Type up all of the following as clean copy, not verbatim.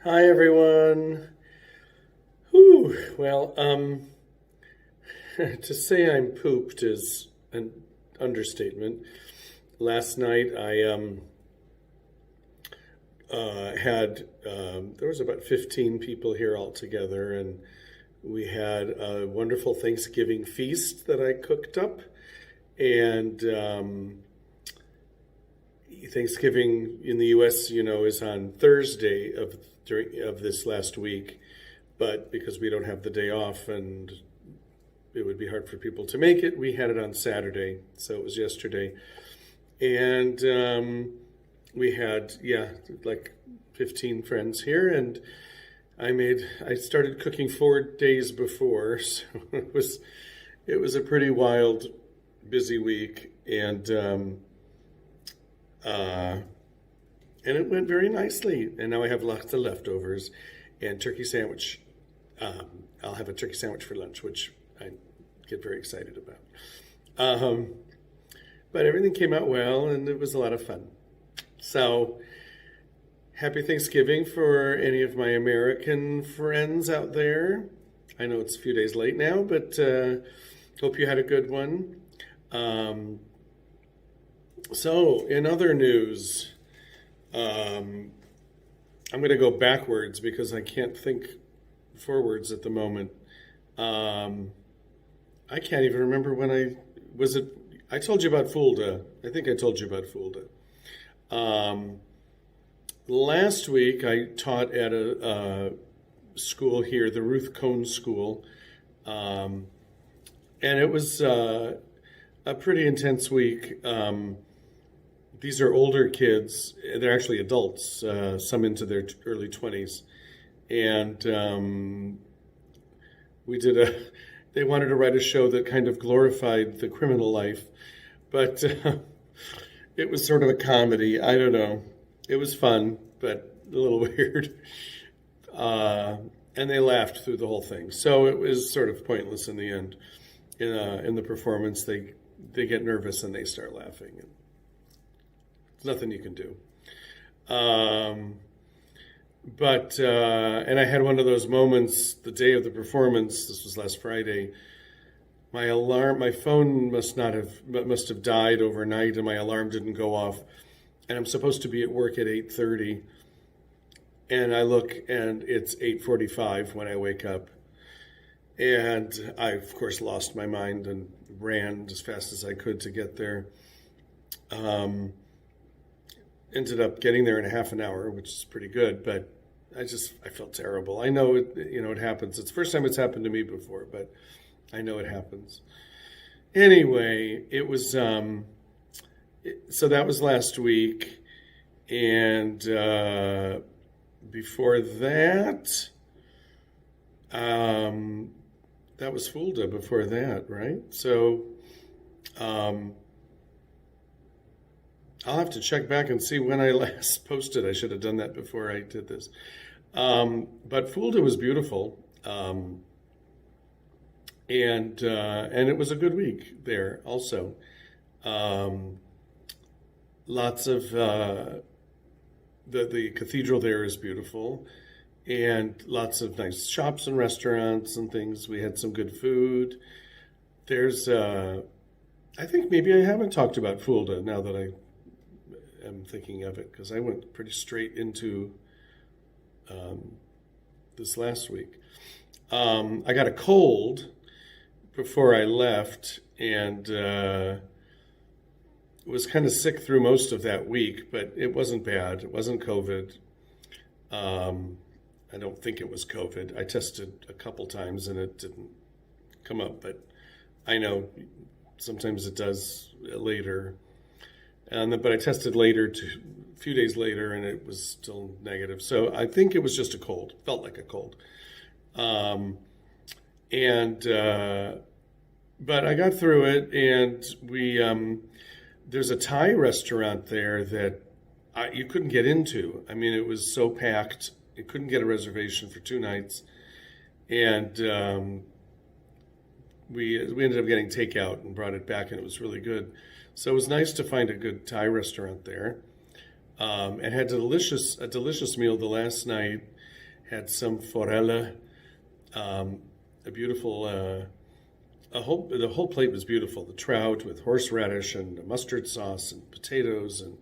Hi everyone. Whew. Well, to say I'm pooped is an understatement. Last night I had there was about 15 people here all together, and we had a wonderful Thanksgiving feast that I cooked up. And Thanksgiving in the U.S., is on Thursday of this last week, but because we don't have the day off and it would be hard for people to make it, we had it on Saturday, so it was yesterday, and we had like 15 friends here, and I started cooking 4 days before, so it was a pretty wild, busy week, uh, and it went very nicely. And now I have lots of leftovers and turkey sandwich. I'll have a turkey sandwich for lunch, which I get very excited about. Um, but everything came out well, and it was a lot of fun. So happy Thanksgiving for any of my American friends out there. I know it's a few days late now, but hope you had a good one. Um, so, in other news, um, I'm going to go backwards because I can't think forwards at the moment. Um, I can't even remember when I was it. I told you about Fulda. I think I told you about Fulda. Um, Last week I taught at a school here, the Ruth Cohn School, um, and it was a pretty intense week. These are older kids; they're actually adults, some into their early 20s, and we did a. They wanted to write a show that kind of glorified the criminal life, but it was sort of a comedy. I don't know. It was fun, but a little weird. Uh, and they laughed through the whole thing, so it was sort of pointless in the end. In the performance, they get nervous and they start laughing. And there's nothing you can do. Um, but and I had one of those moments the day of the performance. This was last Friday. My phone must have died overnight, and my alarm didn't go off. And I'm supposed to be at work at 8:30, and I look and it's 8:45 when I wake up. And I, of course, lost my mind and ran as fast as I could to get there. Um, Ended up getting there in a half an hour, which is pretty good, but I felt terrible. I know it happens. It's the first time it's happened to me before, but I know it happens. Anyway, it was so that was last week, and before that, um, that was Fulda before that, right? So um, I'll have to check back and see when I last posted. I should have done that before I did this. But Fulda was beautiful, and it was a good week there also. Um, Lots of the cathedral there is beautiful, and lots of nice shops and restaurants and things. We had some good food. There's I think maybe I haven't talked about Fulda now that I am thinking of it, because I went pretty straight into um, this last week. I got a cold before I left, and was kind of sick through most of that week, but it wasn't bad. It wasn't COVID. Um, I don't think it was COVID. I tested a couple times and it didn't come up, but I know sometimes it does later. But I tested later, a few days later, and it was still negative. So I think it was just a cold. Felt like a cold. Um, and But I got through it, and there's a Thai restaurant there that you couldn't get into. I mean, it was so packed. You couldn't get a reservation for 2 nights, and we ended up getting takeout and brought it back, and it was really good. So it was nice to find a good Thai restaurant there, and had a delicious meal the last night. had some forelle, a beautiful, the whole plate was beautiful. The trout with horseradish and mustard sauce and potatoes and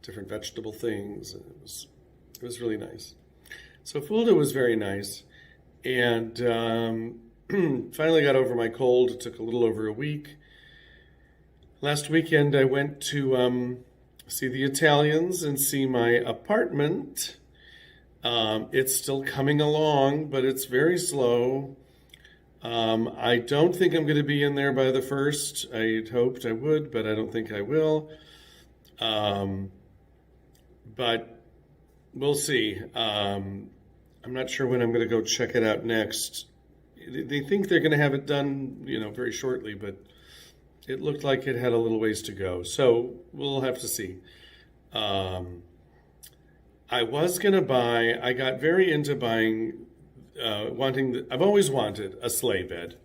different vegetable things. And it was really nice. So Fulda was very nice. And finally got over my cold. It took a little over a week. Last weekend I went to see the Italians and see my apartment. It's still coming along, but it's very slow. I don't think I'm going to be in there by the 1st. I hoped I would, but I don't think I will. But we'll see. I'm not sure when I'm going to go check it out next. They think they're going to have it done, very shortly, but it looked like it had a little ways to go. So we'll have to see. I got very into buying, I've always wanted a sleigh bed.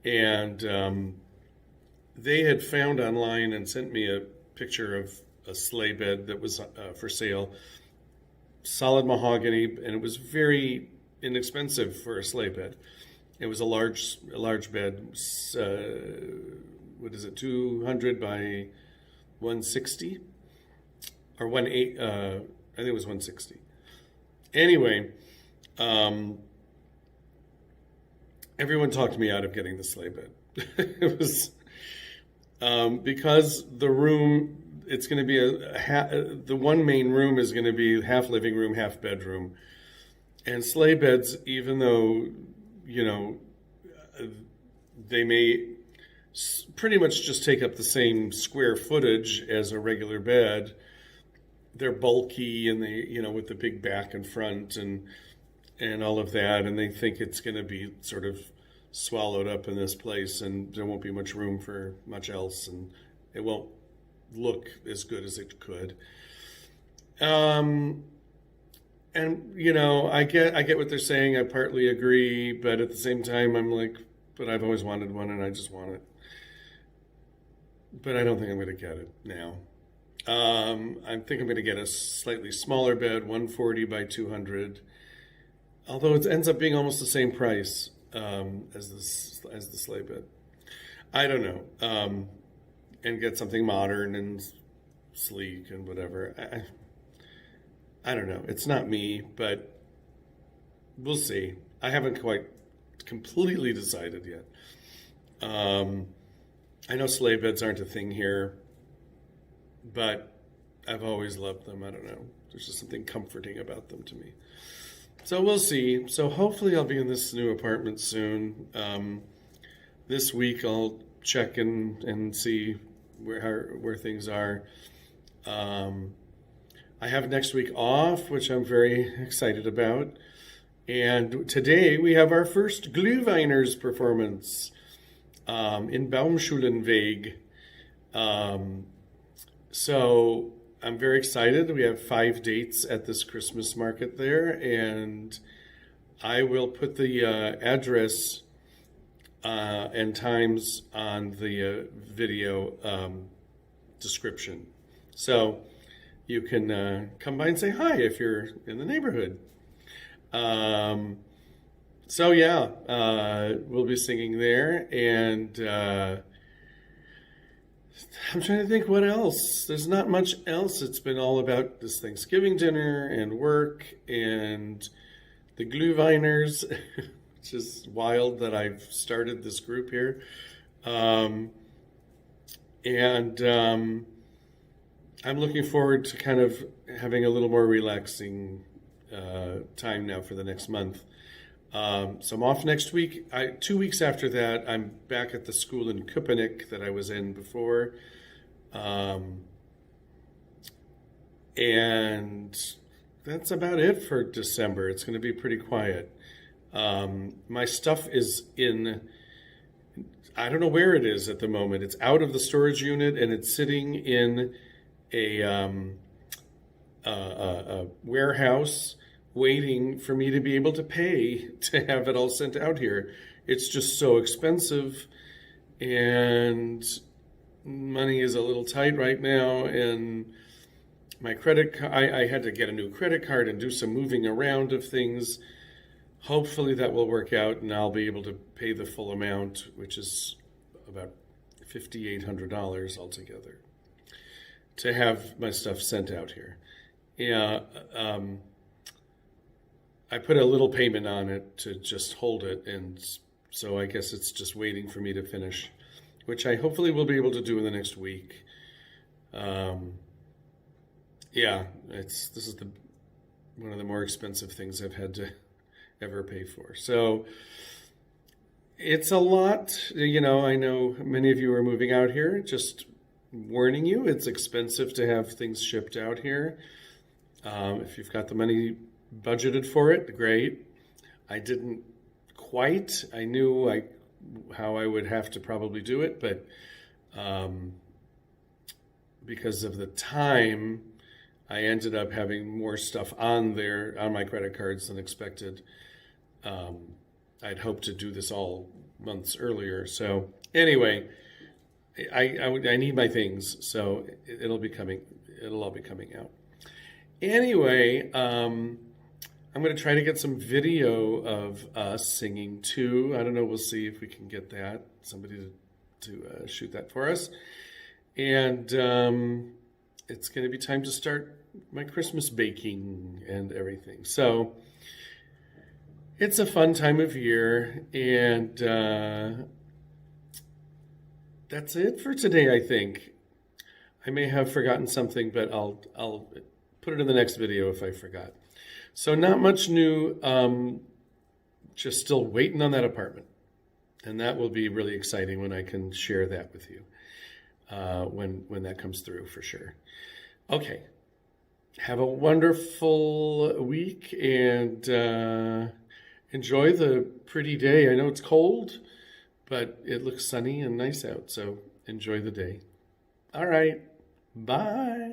And they had found online and sent me a picture of a sleigh bed that was for sale. Solid mahogany, and it was very inexpensive for a sleigh bed. It was a large bed. What is it? 200 by 160 or 18? I think it was 160. Anyway, everyone talked me out of getting the sleigh bed. It was because the room. It's going to be the one main room is going to be half living room, half bedroom. And sleigh beds, even though, they may pretty much just take up the same square footage as a regular bed, they're bulky and they, with the big back and front and all of that. And they think it's going to be sort of swallowed up in this place and there won't be much room for much else. And it won't look as good as it could. And I get what they're saying. I partly agree, but at the same time I'm like, but I've always wanted one and I just want it. But I don't think I'm going to get it now. I think I'm going to get a slightly smaller bed, 140 by 200. Although it ends up being almost the same price as the sleigh bed. I don't know. And get something modern and sleek and whatever. I don't know. It's not me, but we'll see. I haven't quite completely decided yet. I know sleigh beds aren't a thing here, but I've always loved them. I don't know. There's just something comforting about them to me. So we'll see. So hopefully I'll be in this new apartment soon. This week I'll check in and see where things are. I have next week off, which I'm very excited about. And today we have our first Glühweiners performance in Baumschulenweg. So I'm very excited. We have 5 dates at this Christmas market there, and I will put the address and times on the video description. So you can come by and say hi if you're in the neighborhood. So yeah, we'll be singing there, and I'm trying to think what else. There's not much else. It's been all about this Thanksgiving dinner and work and the Glühweiners, which is wild that I've started this group here. And I'm looking forward to kind of having a little more relaxing time now for the next month. So I'm off next week. 2 weeks after that, I'm back at the school in Köpenick that I was in before. And that's about it for December. It's going to be pretty quiet. My stuff is in, I don't know where it is at the moment. It's out of the storage unit and it's sitting in a warehouse waiting for me to be able to pay to have it all sent out here. It's just so expensive and money is a little tight right now, and my I had to get a new credit card and do some moving around of things. Hopefully that will work out and I'll be able to pay the full amount, which is about $5,800 altogether, to have my stuff sent out here. Yeah, I put a little payment on it to just hold it, and so I guess it's just waiting for me to finish, which I hopefully will be able to do in the next week. Yeah, this is one of the more expensive things I've had to ever pay for. So it's a lot. I know many of you are moving out here. Just warning you, it's expensive to have things shipped out here. If you've got the money budgeted for it, great. I didn't quite. I knew how I would have to probably do it, but because of the time, I ended up having more stuff on my credit cards than expected. I'd hoped to do this all months earlier. So anyway, I need my things, so it'll all be coming out. Anyway, I'm going to try to get some video of us singing too. I don't know. We'll see if we can get somebody to shoot that for us. And it's going to be time to start my Christmas baking and everything. So it's a fun time of year, and that's it for today, I think. I may have forgotten something, but I'll put it in the next video if I forgot. So not much new, just still waiting on that apartment. And that will be really exciting when I can share that with you, when that comes through for sure. Okay. Have a wonderful week and enjoy the pretty day. I know it's cold, but it looks sunny and nice out, so enjoy the day. All right. Bye.